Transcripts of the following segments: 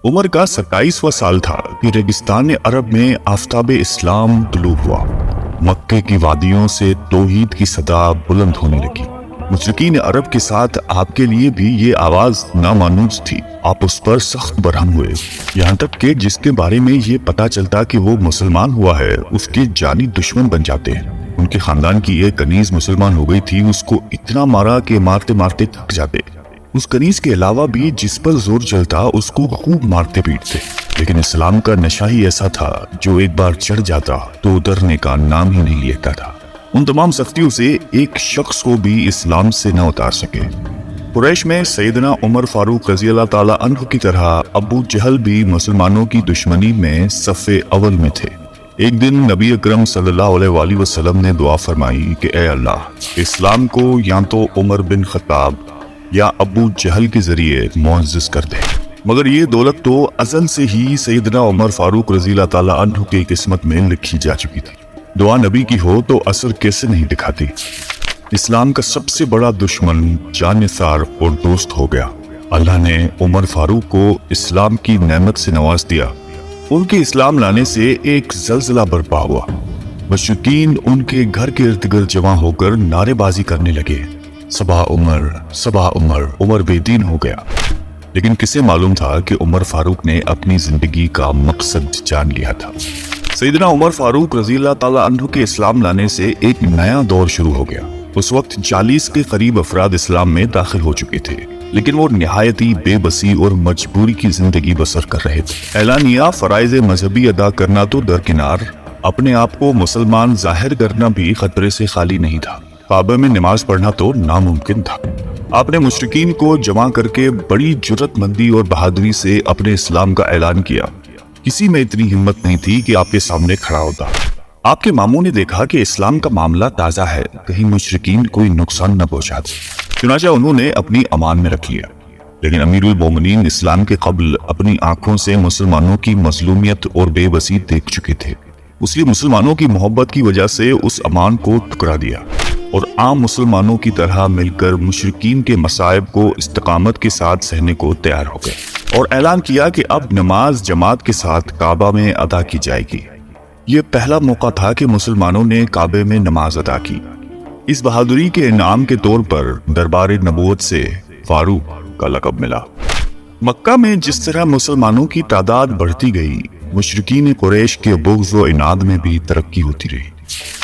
عمر کا 27واں سال تھا کہ ریگستان عرب میں آفتاب اسلام طلوع ہوا۔ مکے کی وادیوں سے توحید کی صدا بلند ہونے لگی۔ مشرکین عرب کے ساتھ آپ کے لیے بھی یہ آواز نامانوس تھی۔ آپ اس پر سخت برہم ہوئے، یہاں تک کہ جس کے بارے میں یہ پتا چلتا کہ وہ مسلمان ہوا ہے اس کے جانی دشمن بن جاتے ہیں۔ ان کے خاندان کی ایک کنیز مسلمان ہو گئی تھی، اس کو اتنا مارا کہ مارتے مارتے تھک جاتے۔ اس کنیز کے علاوہ بھی جس پر زور چلتا اس کو خوب مارتے پیٹتے، لیکن اسلام کا نشہ ہی ایسا تھا جو ایک بار چڑھ جاتا تو اترنے کا نام ہی نہیں لیتا تھا۔ ان تمام سختیوں سے ایک شخص کو بھی اسلام سے نہ اتار سکے۔ قریش میں سیدنا عمر فاروق رضی اللہ تعالی عنہ کی طرح ابو جہل بھی مسلمانوں کی دشمنی میں صف اول میں تھے۔ ایک دن نبی اکرم صلی اللہ علیہ وآلہ وسلم نے دعا فرمائی کہ اے اللہ، اسلام کو یا تو عمر بن خطاب یا ابو جہل کے ذریعے معزز کر دے، مگر یہ دولت تو ازل سے ہی سیدنا عمر فاروق رضی اللہ تعالی عنہ کی قسمت میں لکھی جا چکی تھی۔ دعا نبی کی ہو تو اثر کیسے نہیں دکھاتی۔ اسلام کا سب سے بڑا دشمن جانثار اور دوست ہو گیا۔ اللہ نے عمر فاروق کو اسلام کی نعمت سے نواز دیا۔ ان کے اسلام لانے سے ایک زلزلہ برپا ہوا۔ مشرکین ان کے گھر کے ارد گرد جمع ہو کر نعرے بازی کرنے لگے، صبا عمر، صبا عمر، عمر بے دین ہو گیا۔ لیکن کسے معلوم تھا کہ عمر فاروق نے اپنی زندگی کا مقصد جان لیا تھا۔ سیدنا عمر فاروق رضی اللہ تعالی عنہ کے اسلام لانے سے ایک نیا دور شروع ہو گیا۔ اس وقت 40 کے قریب افراد اسلام میں داخل ہو چکے تھے، لیکن وہ نہایتی بے بسی اور مجبوری کی زندگی بسر کر رہے تھے۔ اعلانیہ فرائض مذہبی ادا کرنا تو درکنار، اپنے آپ کو مسلمان ظاہر کرنا بھی خطرے سے خالی نہیں تھا۔ کعبہ میں نماز پڑھنا تو ناممکن تھا۔ آپ نے مشرکین کو جمع کر کے بڑی جرأت مندی اور بہادری سے اپنے اسلام کا اعلان کیا۔ کسی میں اتنی ہمت نہیں تھی کہ آپ کے سامنے کھڑا ہوتا۔ آپ کے ماموں نے دیکھا کہ اسلام کا معاملہ تازہ ہے، کہیں مشرکین کوئی نقصان نہ پہنچا دے، چنانچہ انہوں نے اپنی امان میں رکھ لیا۔ لیکن امیر المومنین اسلام کے قبل اپنی آنکھوں سے مسلمانوں کی مظلومیت اور بے بسی دیکھ چکے تھے، اس لیے مسلمانوں کی محبت کی وجہ سے اس امان کو ٹکرا دیا اور عام مسلمانوں کی طرح مل کر مشرکین کے مصائب کو استقامت کے ساتھ سہنے کو تیار ہو گئے، اور اعلان کیا کہ اب نماز جماعت کے ساتھ کعبہ میں ادا کی جائے گی۔ یہ پہلا موقع تھا کہ مسلمانوں نے کعبے میں نماز ادا کی۔ اس بہادری کے انعام کے طور پر دربار نبوت سے فاروق کا لقب ملا۔ مکہ میں جس طرح مسلمانوں کی تعداد بڑھتی گئی، مشرکین قریش کے بغض و عناد میں بھی ترقی ہوتی رہی۔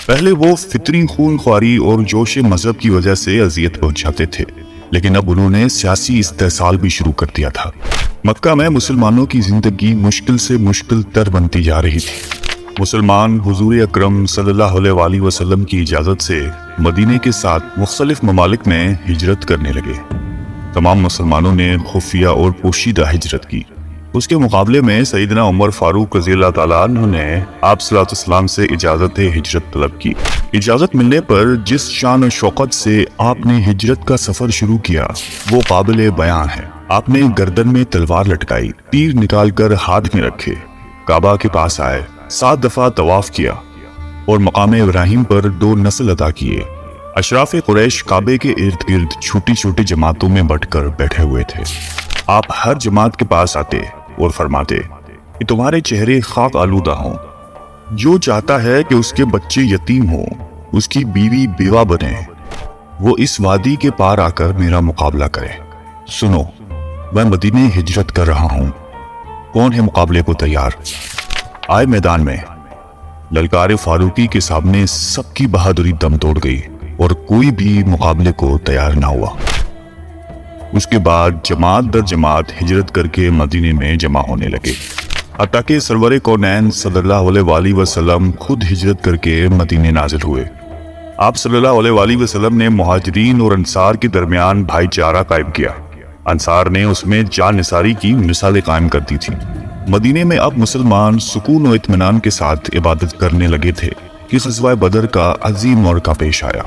پہلے وہ فطری خون خواری اور جوش مذہب کی وجہ سے اذیت پہنچاتے تھے، لیکن اب انہوں نے سیاسی استحصال بھی شروع کر دیا تھا۔ مکہ میں مسلمانوں کی زندگی مشکل سے مشکل تر بنتی جا رہی تھی۔ مسلمان حضور اکرم صلی اللہ علیہ وآلہ وسلم کی اجازت سے مدینے کے ساتھ مختلف ممالک میں ہجرت کرنے لگے۔ تمام مسلمانوں نے خفیہ اور پوشیدہ ہجرت کی۔ اس کے مقابلے میں سیدنا عمر فاروق رضی اللہ تعالیٰ عنہ نے آپ صلی اللہ علیہ وسلم سے اجازت ہجرت طلب کی۔ اجازت ملنے پر جس شان و شوقت سے آپ نے ہجرت کا سفر شروع کیا وہ قابل بیان ہے۔ آپ نے گردن میں تلوار لٹکائی، تیر نکال کر ہاتھ میں رکھے، کعبہ کے پاس آئے، 7 دفعہ طواف کیا اور مقام ابراہیم پر 2 نسل ادا کیے۔ اشراف قریش کعبے کے ارد گرد چھوٹی چھوٹی جماعتوں میں بٹ کر بیٹھے ہوئے تھے۔ آپ ہر جماعت کے پاس آتے اور فرماتے کہ تمہارے چہرے خاک آلودہ ہوں، جو چاہتا ہے کہ اس کے بچے یتیم ہوں، اس کی بیوی بیوہ بنے، وہ اس وادی کے پار آ کر میرا مقابلہ کرے۔ سنو، میں مدینے ہجرت کر رہا ہوں، کون ہے مقابلے کو تیار؟ آئے میدان میں۔ للکار فاروقی کے سامنے سب کی بہادری دم توڑ گئی اور کوئی بھی مقابلے کو تیار نہ ہوا۔ اس کے بعد جماعت در جماعت ہجرت کر کے مدینے میں جمع ہونے لگے، حتیٰ کہ سرور کونین صلی اللہ علیہ وآلہ وسلم خود ہجرت کر کے مدینے نازل ہوئے۔ آپ صلی اللہ علیہ وآلہ وسلم نے مہاجرین اور انصار کے درمیان بھائی چارہ قائم کیا۔ انصار نے اس میں جان نثاری کی مثالیں قائم کر دی تھی۔ مدینے میں اب مسلمان سکون و اطمینان کے ساتھ عبادت کرنے لگے تھے کہ غزوہ بدر کا عظیم موقع پیش آیا۔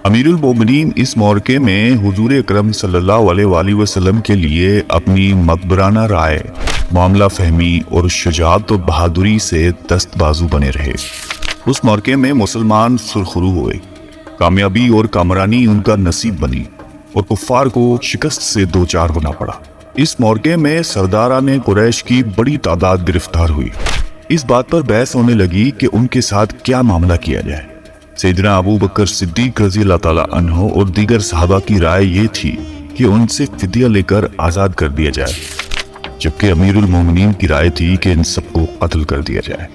امیر المومنین اس موقع میں حضور اکرم صلی اللہ علیہ وآلہ وسلم کے لیے اپنی مقبرانہ رائے، معاملہ فہمی اور شجاعت و بہادری سے دست بازو بنے رہے۔ اس موقع میں مسلمان سرخرو ہوئے، کامیابی اور کامرانی ان کا نصیب بنی اور کفار کو شکست سے دوچار ہونا پڑا۔ اس موقع میں سرداران قریش کی بڑی تعداد گرفتار ہوئی۔ اس بات پر بحث ہونے لگی کہ ان کے ساتھ کیا معاملہ کیا جائے۔ سیدنا ابو بکر صدیق رضی اللہ تعالیٰ عنہ اور دیگر صحابہ کی رائے یہ تھی کہ ان سے فدیہ لے کر آزاد کر دیا جائے، جبکہ امیر المومنین کی رائے تھی کہ ان سب کو قتل کر دیا جائے۔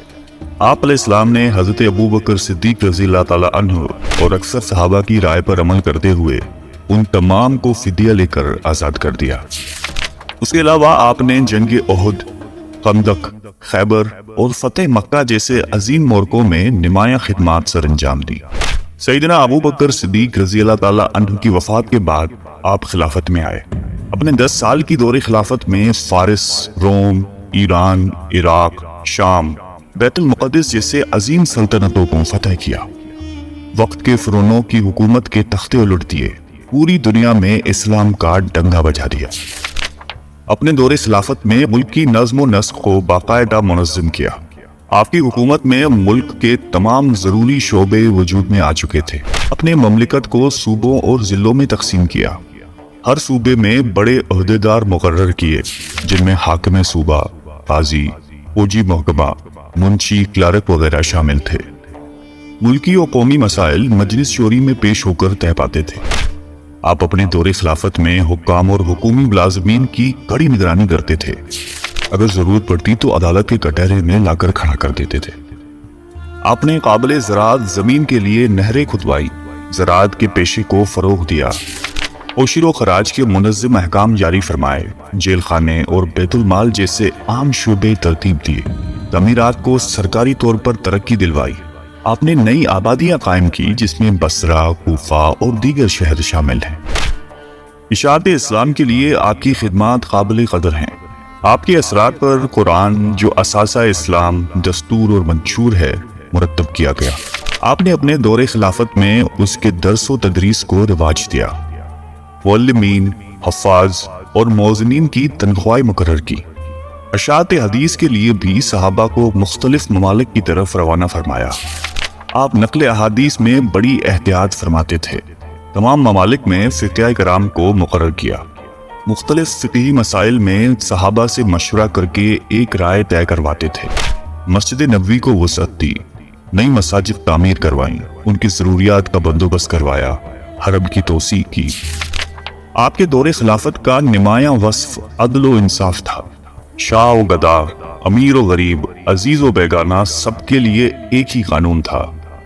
آپ علیہ السلام نے حضرت ابو بکر صدیق رضی اللہ تعالیٰ عنہ اور اکثر صحابہ کی رائے پر عمل کرتے ہوئے ان تمام کو فدیہ لے کر آزاد کر دیا۔ اس کے علاوہ آپ نے جنگ احد، خندق، خیبر اور فتح مکہ جیسے عظیم موقعوں میں نمایاں خدمات سر انجام دی۔ سیدنا ابو بکر صدیق رضی اللہ تعالیٰ عنہ کی وفات کے بعد آپ خلافت میں آئے۔ اپنے 10 سال کی دور خلافت میں فارس، روم، ایران، عراق، شام، بیت المقدس جیسے عظیم سلطنتوں کو فتح کیا۔ وقت کے فرعونوں کی حکومت کے تختے الٹ دیے، پوری دنیا میں اسلام کا ڈنگا بجا دیا۔ اپنے دور خلافت میں ملک کی نظم و نسق کو باقاعدہ منظم کیا۔ آپ کی حکومت میں ملک کے تمام ضروری شعبے وجود میں آ چکے تھے۔ اپنے مملکت کو صوبوں اور ضلعوں میں تقسیم کیا۔ ہر صوبے میں بڑے عہدیدار مقرر کیے، جن میں حاکم صوبہ، قاضی، فوجی محکمہ، منشی، کلرک وغیرہ شامل تھے۔ ملکی و قومی مسائل مجلس شوری میں پیش ہو کر طے پاتے تھے۔ آپ اپنے دور خلافت میں حکام اور حکومی ملازمین کی کڑی نگرانی کرتے تھے۔ اگر ضرورت پڑتی تو عدالت کے کٹہرے میں لا کر کھڑا کر دیتے تھے۔ آپ نے قابل زراعت زمین کے لیے نہریں کھدوائی، زراعت کے پیشے کو فروغ دیا، عشر و خراج کے منظم احکام جاری فرمائے، جیل خانے اور بیت المال جیسے عام شعبے ترتیب دیے، تعمیرات کو سرکاری طور پر ترقی دلوائی۔ آپ نے نئی آبادیاں قائم کی جس میں بصرہ، کوفہ اور دیگر شہر شامل ہیں۔ اشاعت اسلام کے لیے آپ کی خدمات قابل قدر ہیں۔ آپ کے اثرات پر قرآن، جو اساسہ اسلام، دستور اور منشور ہے، مرتب کیا گیا۔ آپ نے اپنے دور خلافت میں اس کے درس و تدریس کو رواج دیا، معلمین، حفاظ اور موزنین کی تنخواہیں مقرر کی۔ اشاعت حدیث کے لیے بھی صحابہ کو مختلف ممالک کی طرف روانہ فرمایا۔ آپ نقل احادیث میں بڑی احتیاط فرماتے تھے۔ تمام ممالک میں فقیہ کرام کو مقرر کیا۔ مختلف فقہی مسائل میں صحابہ سے مشورہ کر کے ایک رائے طے کرواتے تھے۔ مسجد نبوی کو وسعت دی، نئی مساجد تعمیر کروائیں، ان کی ضروریات کا بندوبست کروایا، حرم کی توسیع کی۔ آپ کے دور خلافت کا نمایاں وصف عدل و انصاف تھا۔ شاہ و گدا، امیر و غریب، عزیز و بیگانہ، سب کے لیے ایک ہی قانون تھا۔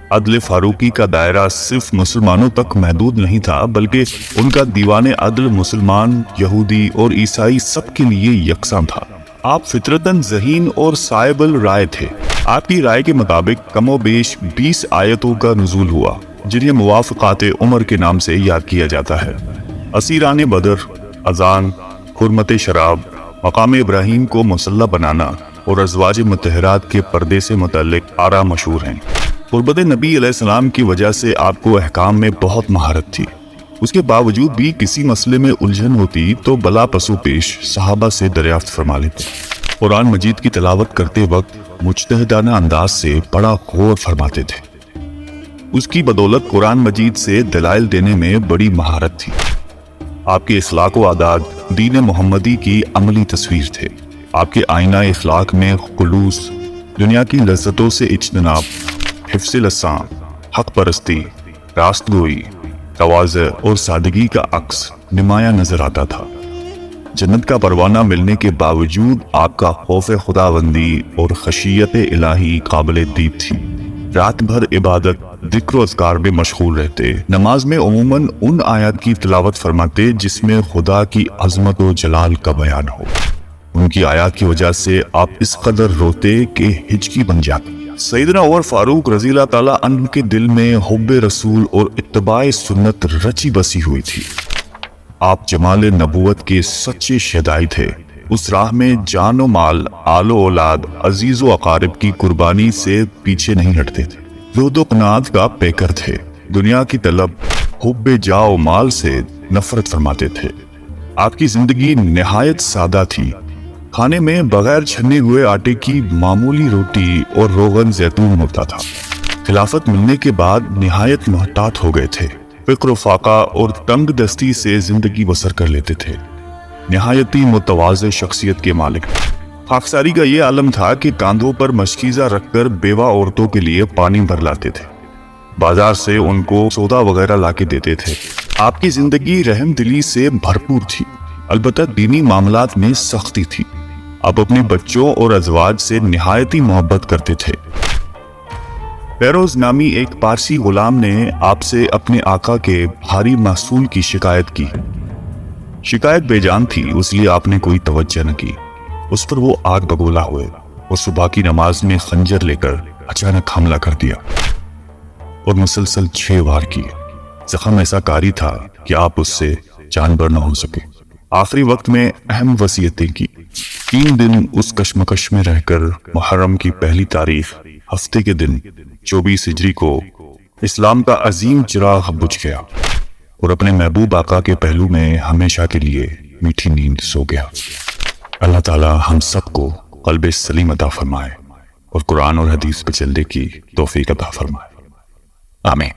عدل فاروقی کا دائرہ صرف مسلمانوں تک محدود نہیں تھا، بلکہ ان کا دیوان عدل مسلمان، یہودی اور عیسائی سب کے لیے یکساں تھا۔ آپ فطرتاً ذہین اور صائب الرائے تھے۔ آپ کی رائے کے مطابق کم و بیش 20 آیتوں کا نزول ہوا، جنہیں موافقات عمر کے نام سے یاد کیا جاتا ہے۔ اسیران بدر، اذان، حرمت شراب، مقام ابراہیم کو مسلح بنانا اور ازواج مطہرات کے پردے سے متعلق آراء مشہور ہیں۔ قربت نبی علیہ السلام کی وجہ سے آپ کو احکام میں بہت مہارت تھی۔ اس کے باوجود بھی کسی مسئلے میں الجھن ہوتی تو بلا پسو پیش صحابہ سے دریافت فرما لیتے۔ قرآن مجید کی تلاوت کرتے وقت مجتہدانہ انداز سے بڑا غور فرماتے تھے۔ اس کی بدولت قرآن مجید سے دلائل دینے میں بڑی مہارت تھی۔ آپ کے اخلاق و عادات دین محمدی کی عملی تصویر تھے۔ آپ کے آئینہ اخلاق میں خلوص، دنیا کی لذتوں سے اجتناب، حفظ لسان، حق پرستی، راست گوئی، تواضع اور سادگی کا عکس نمایاں نظر آتا تھا۔ جنت کا پروانہ ملنے کے باوجود آپ کا خوف خداوندی اور خشیت الہی قابل دید تھی۔ رات بھر عبادت، ذکر و اذکار میں مشغول رہتے۔ نماز میں عموماً ان آیات کی تلاوت فرماتے جس میں خدا کی عظمت و جلال کا بیان ہو۔ ان کی آیات کی وجہ سے آپ اس قدر روتے کہ ہچکی بن جاتی۔ سیدنا عمر فاروق رضی اللہ تعالیٰ عنہ کے دل میں حب رسول اور اتباع سنت رچی بسی ہوئی تھی۔ آپ جمال نبوت کے سچے شہدائی تھے۔ اس راہ میں جان و مال، آل و اولاد، عزیز و اقارب کی قربانی سے پیچھے نہیں ہٹتے تھے۔ زہد و قناعت کا پیکر تھے۔ دنیا کی طلب، حب جاہ و مال سے نفرت فرماتے تھے۔ آپ کی زندگی نہایت سادہ تھی۔ کھانے میں بغیر چھنے ہوئے آٹے کی معمولی روٹی اور روغن زیتون ہوتا تھا۔ خلافت ملنے کے بعد نہایت محتاط ہو گئے تھے۔ فقر و فاقہ اور تنگ دستی سے زندگی بسر کر لیتے تھے۔ نہایتی متواضع شخصیت کے مالک. خاکساری کا یہ عالم تھا کہ کاندھوں پر مشکیزہ رکھ کر بیوہ عورتوں کے لیے پانی بھر لاتے تھے، بازار سے ان کو سودا وغیرہ لا کے دیتے تھے. آپ کی زندگی رحم دلی سے بھرپور تھی، البتہ دینی معاملات میں سختی تھی. آپ اپنے بچوں اور ازواج سے نہایتی محبت کرتے تھے. فیروز نامی ایک پارسی غلام نے آپ سے اپنے آقا کے بھاری محصول کی شکایت کی. شکایت بے جان تھی، اس لیے آپ نے کوئی توجہ نہ کی. اس پر وہ آگ بگولا ہوئے اور صبح کی نماز میں خنجر لے کر اچانک حملہ کر دیا اور مسلسل 6 وار کیے. زخم ایسا کاری تھا کہ آپ اس سے جانبر نہ ہو سکے. آخری وقت میں اہم وصیتیں کی. 3 دن اس کشمکش میں رہ کر محرم کی پہلی تاریخ ہفتے کے دن 24 ہجری کو اسلام کا عظیم چراغ بجھ گیا اور اپنے محبوب آقا کے پہلو میں ہمیشہ کے لیے میٹھی نیند سو گیا. اللہ تعالی ہم سب کو قلب سلیم عطا فرمائے اور قرآن اور حدیث پہ چلنے کی توفیق عطا فرمائے. آمین.